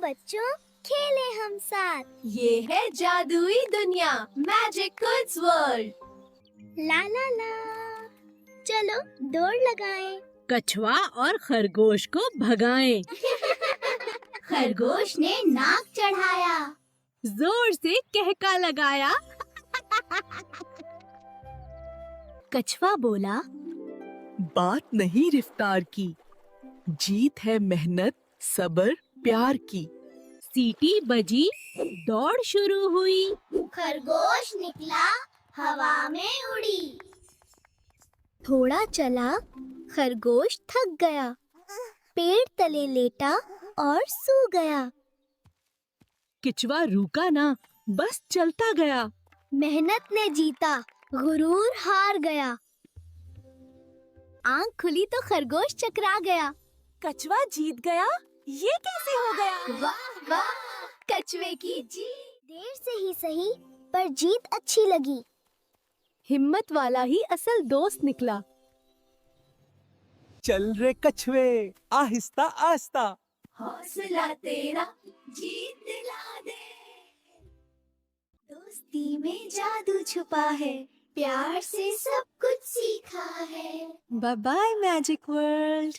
बच्चों, खेले हम साथ। ये है जादुई दुनिया, मैजिक किड्स वर्ल्ड। ला ला ला, चलो दौड़ लगाएं। कछुआ और खरगोश को भगाएं। खरगोश ने नाक चढ़ाया, जोर से कहका लगाया। कछुआ बोला, बात नहीं रफ्तार की, जीत है मेहनत सब्र प्यार की। सीटी बजी, दौड़ शुरू हुई। खरगोश निकला, हवा में उड़ी। थोड़ा चला, खरगोश थक गया, पेड़ तले लेटा और सो गया। किचवा रुका ना, बस चलता गया। मेहनत ने जीता, गुरूर हार गया। आंख खुली तो खरगोश चकरा गया। कछुआ जीत गया, ये कैसे हो गया? वाह वाह, कछुए की जीत। देर से ही सही, पर जीत अच्छी लगी। हिम्मत वाला ही असल दोस्त निकला। चल रे कछुए, आहिस्ता आहिस्ता। हौसला तेरा जीत दिला दे। दोस्ती में जादू छुपा है, प्यार से सब कुछ सीखा है। Bye bye magic world.